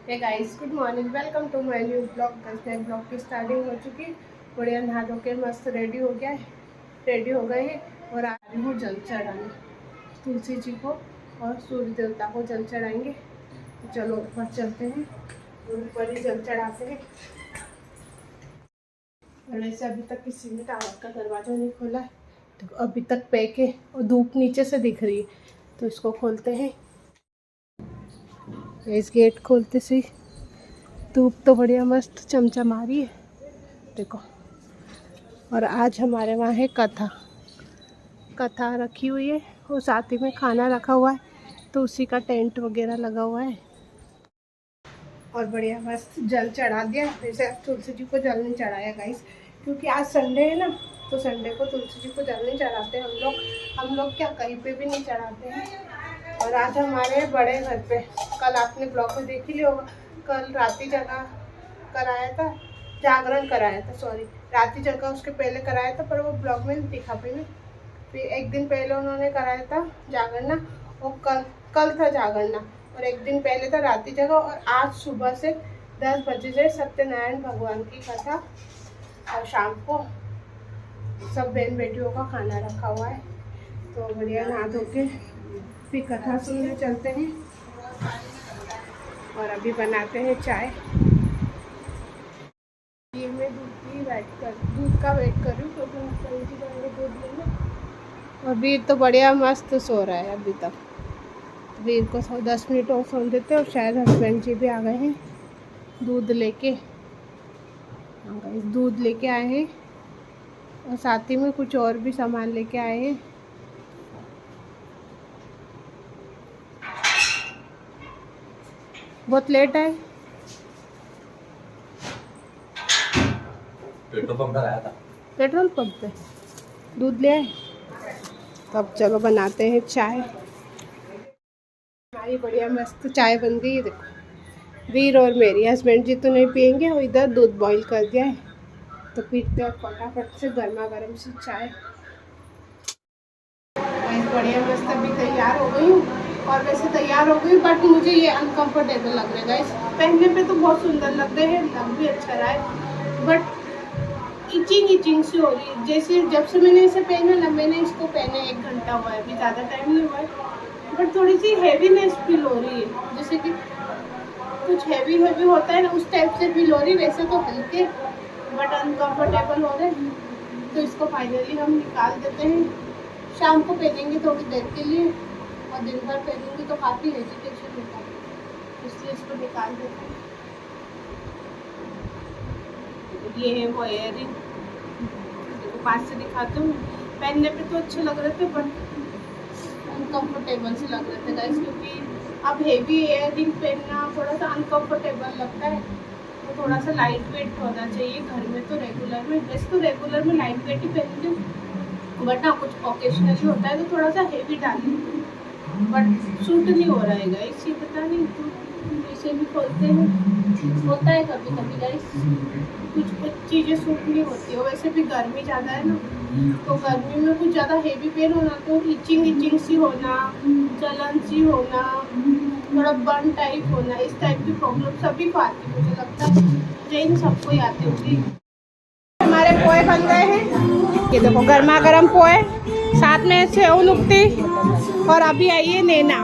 Hey guys, good morning, welcome to my new blog. कल blog की starting हो चुकी। बढ़िया नहा धो के मस्त रेडी हो गया है, रेडी हो गए हैं और आ रही हूँ जल चढ़ाने तुलसी जी को और सूर्य देवता को जल चढ़ाएंगे। तो चलो ऊपर चलते हैं और ऊपर ही जल चढ़ाते हैं। और ऐसे अभी तक किसी ने टावर का दरवाज़ा नहीं खोला है, तो अभी तक पैके और धूप नीचे से दिख रही है, तो इसको खोलते हैं। इस गेट खोलते से धूप तो बढ़िया मस्त चमचमा रही है, देखो। और आज हमारे वहाँ है कथा रखी हुई है और साथ ही में खाना रखा हुआ है, तो उसी का टेंट वगैरह लगा हुआ है। और बढ़िया मस्त जल चढ़ा दिया। वैसे तुलसी जी को जल नहीं चढ़ाया गाइस, क्योंकि आज संडे है ना, तो संडे को तुलसी जी को जल नहीं चढ़ाते हम लोग क्या कहीं पे भी नहीं चढ़ाते हैं। और आज हमारे बड़े घर पे, कल आपने ब्लॉग में देख ही लिया होगा, कल राती जगह कराया था, जागरण कराया था, सॉरी राती जगह उसके पहले कराया था, पर वो ब्लॉग में नहीं दिखा पाई। फिर एक दिन पहले उन्होंने कराया था जागरना, और कल था जागरना, और एक दिन पहले था राती जगह। और आज सुबह से 10 बजे से सत्यनारायण भगवान की कथा, और शाम को सब बहन बेटियों का खाना रखा हुआ है। तो बढ़िया नहा धो के फिर कथा सुनने चलते हैं। और अभी बनाते हैं चाय। ये मैं दूध का वेट कर रही हूँ, क्योंकि दूध लेंगे। और वीर तो बढ़िया मस्त सो रहा है अभी तक। वीर को 10 मिनट और सो देते, और शायद हस्बैंड जी भी आ गए हैं दूध लेके। दूध लेके आए हैं, और साथ ही में कुछ और भी सामान लेके आए हैं। बहुत लेट है। पेट्रोल पंप पर आया था। पेट्रोल पंप पे दूध ले आए। तब चलो बनाते हैं चाय। हमारी बढ़िया मस्त चाय बन गई है, देखो। वीर और मेरी, हस्बैंड जी तो नहीं पियेंगे, और इधर दूध बॉईल कर दिया है, तो पीते हैं फटाफट से गर्मा गर्म से चाय। बढ़िया मस्त अभी तैयार हो गई हूँ। और वैसे तैयार हो गई, बट मुझे ये अनकंफर्टेबल लग रहा है गाइस। पहनने पे तो बहुत सुंदर लग रहे हैं, लग भी अच्छा रहा है, बट इचिंग सी हो रही है। जैसे जब से मैंने इसे पहना ना, मैंने इसको पहने 1 घंटा हुआ है, अभी ज़्यादा टाइम नहीं हुआ है, बट थोड़ी सी हैवीनेस फील हो रही है। जैसे कि कुछ हैवी होता है ना, उस टाइप से फील हो रही है। वैसे तो हल्के बट अनकंफर्टेबल हो रहे हैं, तो इसको फाइनली हम निकाल देते हैं। शाम को पहनेंगे थोड़ी देर के लिए, और दिन भर पहनेंगे तो काफ़ी हेजिटेशन होता है, इसलिए इसको निकाल देते हैं। ये है वो इयररिंग, देखो पास से दिखाती हूँ। पहनने पे तो अच्छे लग रहे थे, बट अनकम्फर्टेबल से लग रहे थे गाइस, क्योंकि अब हेवी इयररिंग पहनना थोड़ा सा अनकम्फर्टेबल लगता है। तो थोड़ा सा लाइट वेट होना चाहिए। घर में तो रेगुलर में, वैसे तो रेगुलर में लाइट वेट ही पहनती हूँ, बट हाँ कुछ ओकेशनली होता है तो थोड़ा सा हेवी डालती हूँ, बट सूट नहीं हो रहा है गाइस। ये पता नहीं तो इसे भी खोलते हैं, होता है कभी कभी गाइस, कुछ चीज़ें सूट नहीं होती है। वैसे भी गर्मी ज़्यादा है ना, तो गर्मी में कुछ ज़्यादा हेवी पेन होना, तो इचिंग सी होना, जलन सी होना, थोड़ा बर्न टाइप होना, इस टाइप की प्रॉब्लम सभी को आती है, मुझे लगता है जैन सबको ही आती होगी। हमारे पोहे बन गए हैं, ये देखो गर्मा गर्म पोहे, साथ में सेव नुक्ती, और अभी आई है नैना।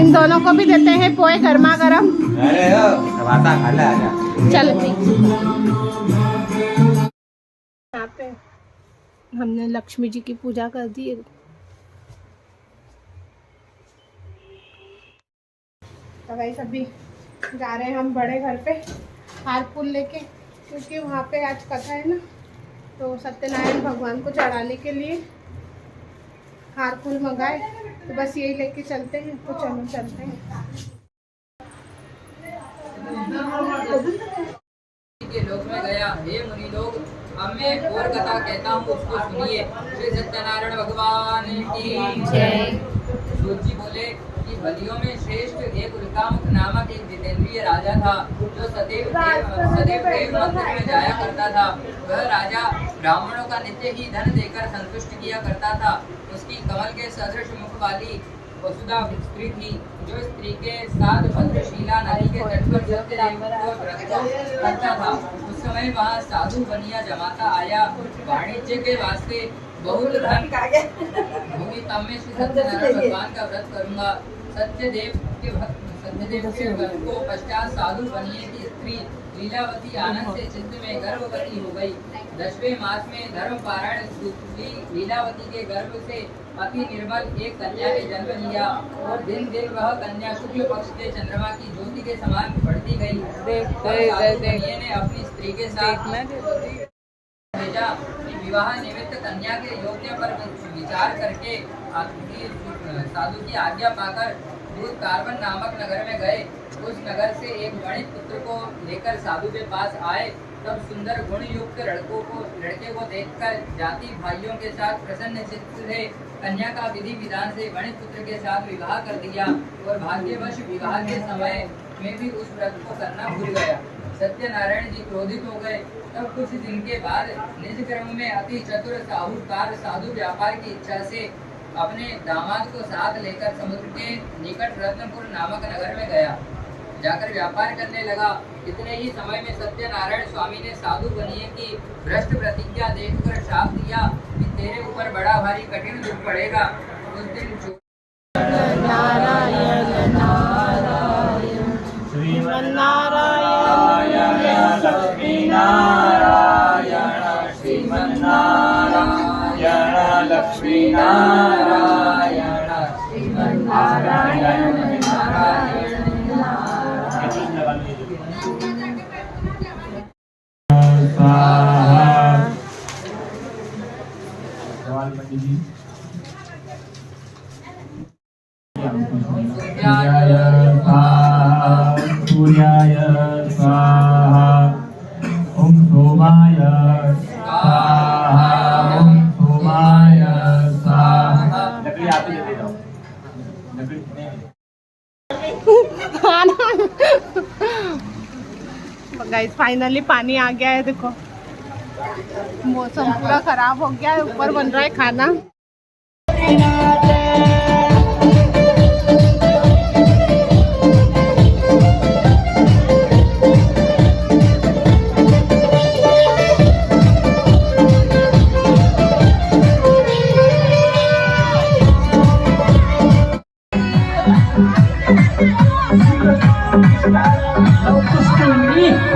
इन दोनों को भी देते हैं पोहे गर्मा गर्म। चल यहाँ पे हमने लक्ष्मी जी की पूजा कर दी है। तो भाई सभी जा रहे हैं हम बड़े घर पे हार फूल लेके, क्योंकि वहाँ पे आज कथा है ना, तो सत्यनारायण भगवान को चढ़ाने के लिए हार फूल मंगाए, तो बस यही लेके चलते हैं। तो चलो चलते हैं। के लोक में गया, हे मुनि लोग, अब मैं और कथा कहता हूँ, उसको सुनिए। श्री सत्यनारायण भगवान की जय। सूत बोले कि बलियों में श्रेष्ठ एक उल्कामुख नामक एक जितेंद्रिय राजा था, जो सदैव देव मंदिर में जाया करता था। वह राजा ब्राह्मणों का नित्य ही धन देकर संतुष्ट किया करता था। उसकी कमल के सदृश मुख वाली वसुधा स्त्री थी, जो स्त्री के साथ भद्रशिला नदी के तट पर सत्यदेव को व्रत करता था। उस समय वहाँ साधु बनिया जमाता आया। वाणिज्य के वास्ते बहुत धन भूमि तब में श्री सत्यनारायण भगवान का व्रत करूंगा। सत्यदेव के व्रत को पश्चात साधु बनिए की स्त्री लीलावती आनंद से चित्त में गर्भवती हो गई। 10वें मास में धर्म पारायण स्त्री लीलावती के गर्भ से अति निर्मल एक कन्या ने जन्म लिया और दिन दिन वह कन्या शुक्ल पक्ष के चंद्रमा की ज्योति के समान बढ़ती गई। ने अपनी स्त्री के साथ भेजा कि विवाह निमित्त कन्या के योग्य पर विचार करके साधु की आज्ञा पाकर दूध कार्बन नामक नगर में गए। उस नगर से एक वणिक पुत्र को लेकर साधु के पास आए। तब सुंदर गुण युक्त लड़के को देखकर जाति भाइयों के साथ प्रसन्न चित्त से कन्या का विधि विधान से वणिक पुत्र के साथ विवाह कर दिया और भाग्यवश विवाह के समय में भी उस व्रत को करना भूल गया। सत्यनारायण जी क्रोधित हो गए। तब कुछ दिन के बाद निज क्रम में अति चतुर साहूकार साधु व्यापार की इच्छा से अपने दामाद को साथ लेकर समुद्र के निकट रत्नपुर नामक नगर में गया। जाकर व्यापार करने लगा। इतने ही समय में सत्यनारायण स्वामी ने साधु बनिए की भ्रष्ट प्रतिज्ञा देखकर श्राप दिया कि तेरे ऊपर बड़ा भारी कठिन दुख पड़ेगा। उस दिन नारायण नारायण श्रीमन नारायण लक्ष्मी नारायण श्रीमन नारायण लक्ष्मी नारायण श्रीमन नारायण नारायण सूर्याय स्वाहा ओम सोमाय स्वाहा ओम सोमाय स्वाहा। लकड़ी आप ही दे दो। गाइस फाइनली पानी आ गया है। देखो मौसम पूरा खराब हो गया है। ऊपर बन रहा है खाना।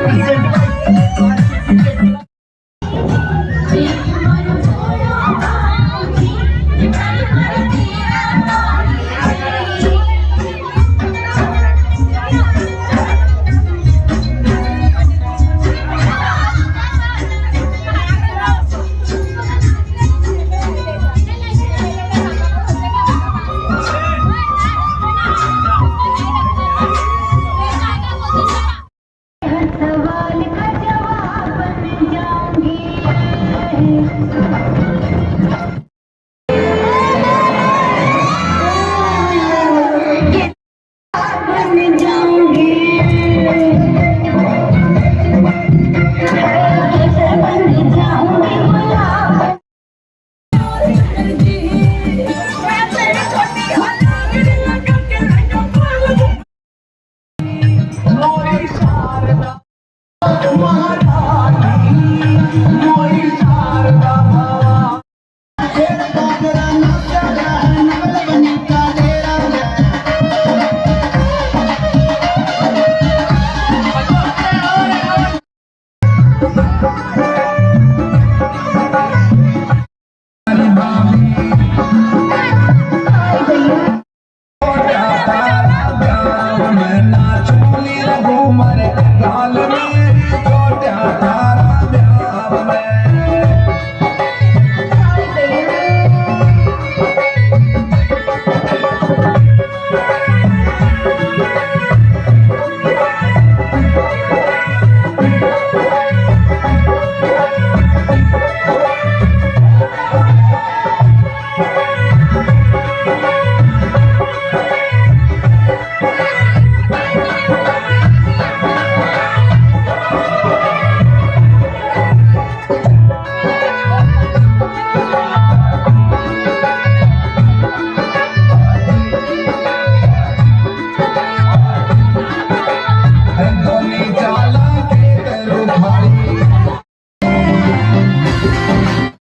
Present